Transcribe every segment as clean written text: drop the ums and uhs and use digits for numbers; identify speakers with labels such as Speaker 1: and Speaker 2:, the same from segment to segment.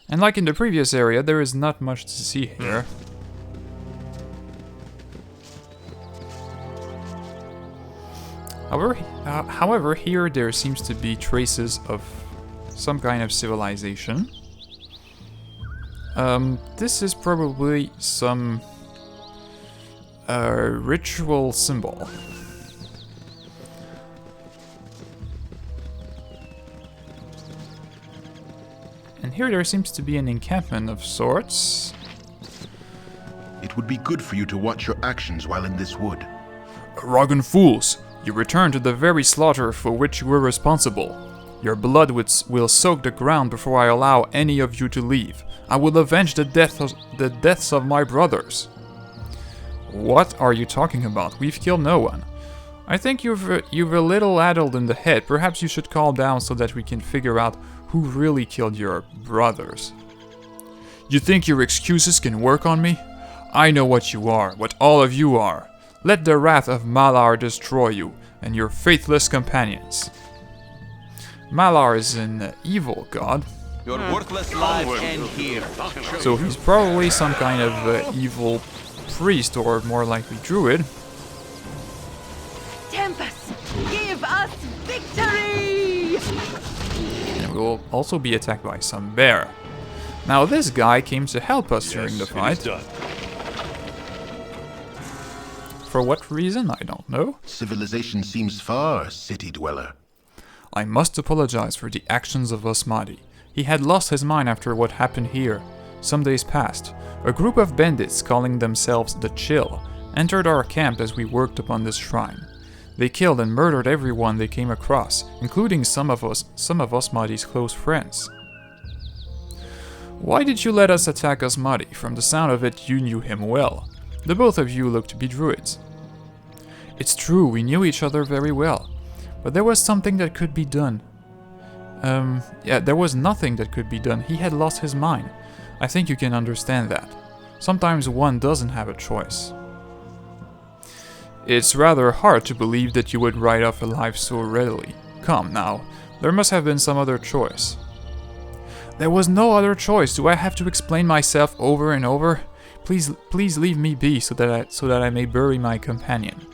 Speaker 1: And like in the previous area, there is not much to see here. However, here there seems to be traces of some kind of civilization. This is probably some ritual symbol. And here there seems to be an encampment of sorts.
Speaker 2: It would be good for you to watch your actions while in this wood.
Speaker 1: Arrogant fools! You return to the very slaughter for which you were responsible. Your blood will soak the ground before I allow any of you to leave. I will avenge the deaths of my brothers. What are you talking about? We've killed no one. I think you've a little addled in the head. Perhaps you should calm down so that we can figure out who really killed your brothers. You think your excuses can work on me? I know what you are, what all of you are. Let the wrath of Malar destroy you and your faithless companions. Malar is an evil god.
Speaker 3: Your worthless lives end here.
Speaker 1: So he's probably some kind of evil priest, or more likely druid.
Speaker 4: Tempest, give us victory!
Speaker 1: And we will also be attacked by some bear. Now this guy came to help us during the fight. For what reason, I don't know.
Speaker 2: Civilization seems far, city dweller.
Speaker 1: I must apologize for the actions of Osmadi. He had lost his mind after what happened here. Some days passed. A group of bandits calling themselves the Chill entered our camp as we worked upon this shrine. They killed and murdered everyone they came across, including some of Osmadi's close friends. Why did you let us attack Osmadi? From the sound of it, you knew him well. The both of you look to be druids. It's true, we knew each other very well. But there was something that could be done. There was nothing that could be done. He had lost his mind. I think you can understand that. Sometimes one doesn't have a choice. It's rather hard to believe that you would ride off alive so readily. Come now, there must have been some other choice. There was no other choice. Do I have to explain myself over and over? Please leave me be so that I may bury my companion.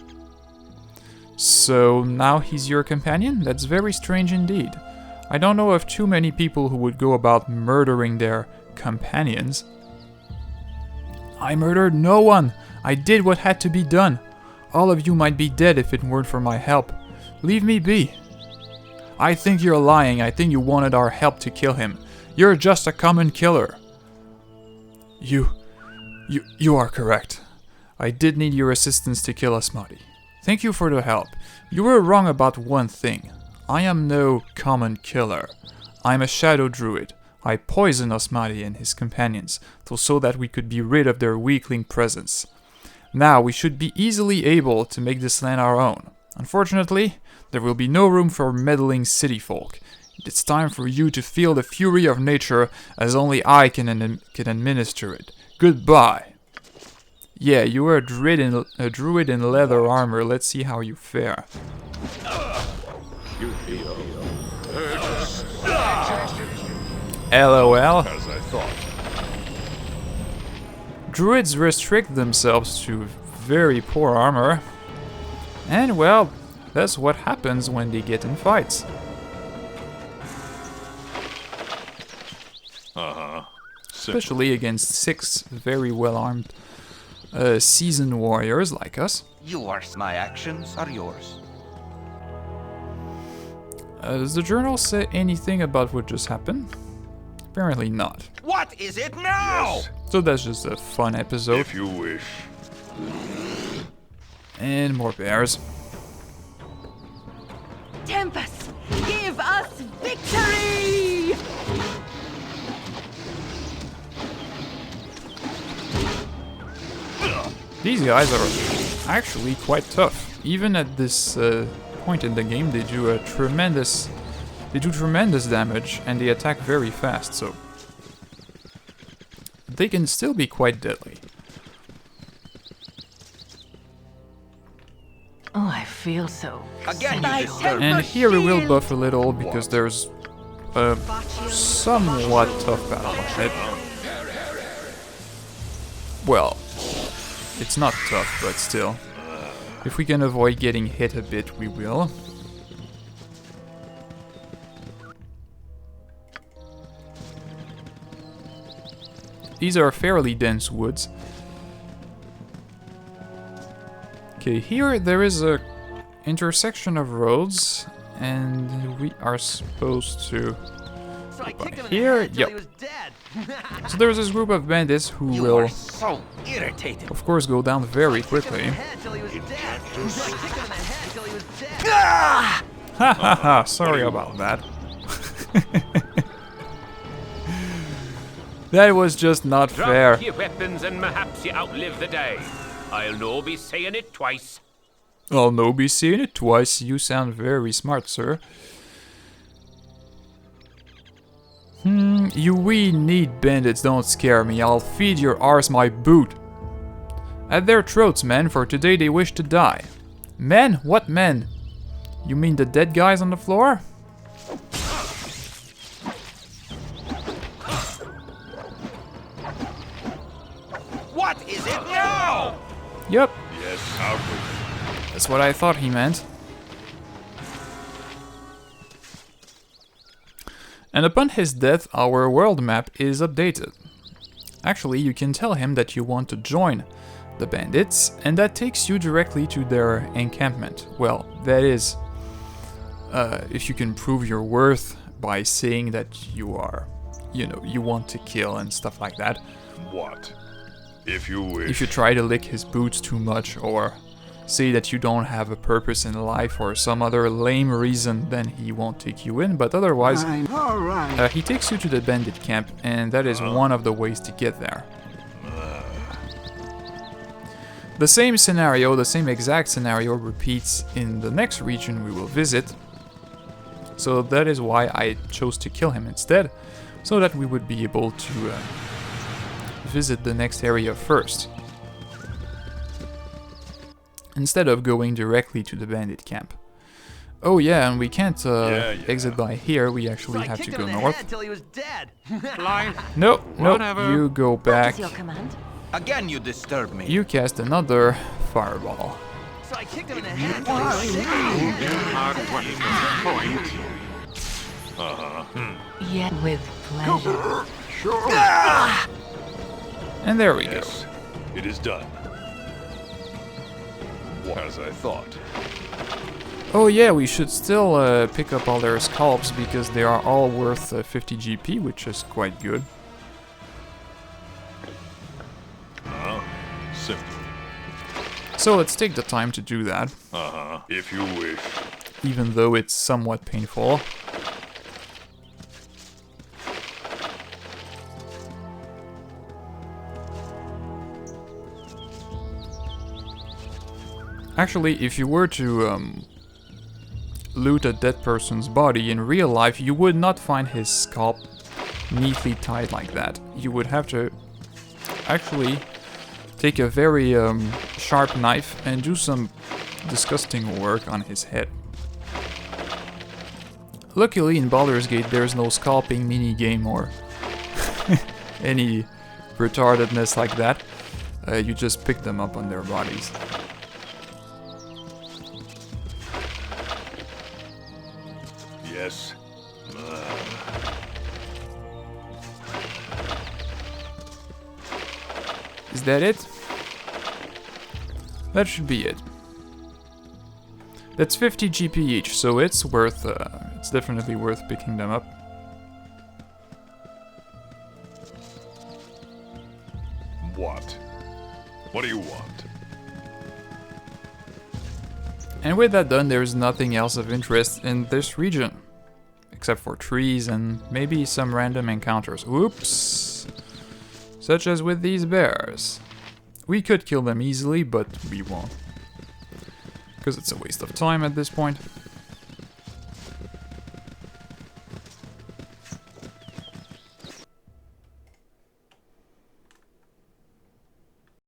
Speaker 1: So now he's your companion? That's very strange indeed. I don't know of too many people who would go about murdering their companions. I murdered no one. I did what had to be done. All of you might be dead if it weren't for my help. Leave me be. I think you're lying. I think you wanted our help to kill him. You're just a common killer. You are correct. I did need your assistance to kill Asmadi. Thank you for the help. You were wrong about one thing. I am no common killer. I'm a shadow druid. I poisoned Asmadi and his companions, so that we could be rid of their weakling presence. Now we should be easily able to make this land our own. Unfortunately, there will be no room for meddling city folk. It's time for you to feel the fury of nature as only I can administer it. Goodbye. Yeah, you are a druid in leather armor. Let's see how you fare. LOL.
Speaker 5: As I thought.
Speaker 1: Druids restrict themselves to very poor armor. And well, that's what happens when they get in fights. Especially against 6 very well-armed seasoned warriors like us.
Speaker 3: My actions are yours.
Speaker 1: Does the journal say anything about what just happened? Apparently not.
Speaker 3: What is it now?
Speaker 5: Yes,
Speaker 1: So that's just a fun episode.
Speaker 5: if you wish.
Speaker 1: And more bears.
Speaker 4: Tempest, give us victory!
Speaker 1: These guys are actually quite tough. Even at this point in the game, they do tremendous damage and they attack very fast, so they can still be quite deadly.
Speaker 4: Oh, I feel so
Speaker 3: Again,
Speaker 4: safe.
Speaker 3: you disturb
Speaker 1: And here we will buff a little because there's a somewhat tough battle ahead. Well, it's not tough, but still. If we can avoid getting hit a bit, we will. These are fairly dense woods. Okay, here there is a intersection of roads, and we are supposed to
Speaker 3: So I
Speaker 1: go
Speaker 3: kicked him
Speaker 1: by
Speaker 3: in the
Speaker 1: here.
Speaker 3: head till he
Speaker 1: Yep.
Speaker 3: was dead.
Speaker 1: So there's this group of bandits who
Speaker 3: You
Speaker 1: will,
Speaker 3: are so irritating.
Speaker 1: of course, go down very
Speaker 3: Kicked him in
Speaker 1: quickly.
Speaker 3: the head till he was dead. So I kicked him in the head till he was dead.
Speaker 1: Ha ha ha! Sorry about that. That was just not fair.
Speaker 5: Drop your weapons and perhaps you outlive the day. I'll no be saying it twice.
Speaker 1: I'll no be seeing it twice. You sound very smart, sir. You wee neat bandits don't scare me. I'll feed your arse my boot. At their throats, men, for today they wish to die. Men? What men? You mean the dead guys on the floor?
Speaker 3: What is it now?
Speaker 1: Yep,
Speaker 6: Yes, outward.
Speaker 1: that's what I thought he meant. And upon his death, our world map is updated. Actually, you can tell him that you want to join the bandits, and that takes you directly to their encampment. Well, that is, if you can prove your worth by saying that you are, you know, you want to kill and stuff like that.
Speaker 6: What? If you wish.
Speaker 1: If you try to lick his boots too much, or say that you don't have a purpose in life or some other lame reason, then he won't take you in, but otherwise he takes you to the bandit camp, and that is one of the ways to get there. The same scenario, the same exact scenario repeats in the next region we will visit, so that is why I chose to kill him instead, so that we would be able to visit the next area first, instead of going directly to the bandit camp. Oh yeah, and we can't exit by here, we actually
Speaker 3: So I
Speaker 1: have to
Speaker 3: kicked
Speaker 1: go
Speaker 3: him in the
Speaker 1: north.
Speaker 3: head till he was dead.
Speaker 1: Nope, nope,
Speaker 5: Whatever.
Speaker 1: you go
Speaker 4: What
Speaker 1: back,
Speaker 4: is your command?
Speaker 3: Again, you disturb me.
Speaker 1: you cast another fireball.
Speaker 3: So I kicked him in the head till he was dead.
Speaker 5: Hard work. Point.
Speaker 4: Yet with pleasure.
Speaker 1: And there we go.
Speaker 6: Yes, it is done. As I thought.
Speaker 1: Oh yeah, we should still pick up all their scalps, because they are all worth 50 GP, which is quite good.
Speaker 6: Simple.
Speaker 1: So let's take the time to do that,
Speaker 6: If you wish.
Speaker 1: even though it's somewhat painful. Actually, if you were to loot a dead person's body in real life, you would not find his scalp neatly tied like that. You would have to actually take a very sharp knife and do some disgusting work on his head. Luckily, in Baldur's Gate, there's no scalping minigame or any retardedness like that. You just pick them up on their bodies.
Speaker 6: Yes.
Speaker 1: Is that it? That should be it. That's 50 GP each, so it's worth, it's definitely worth picking them up.
Speaker 6: What? What do you want?
Speaker 1: And with that done, there's nothing else of interest in this region. Except for trees and maybe some random encounters. Oops! Such as with these bears. We could kill them easily, but we won't. Because it's a waste of time at this point.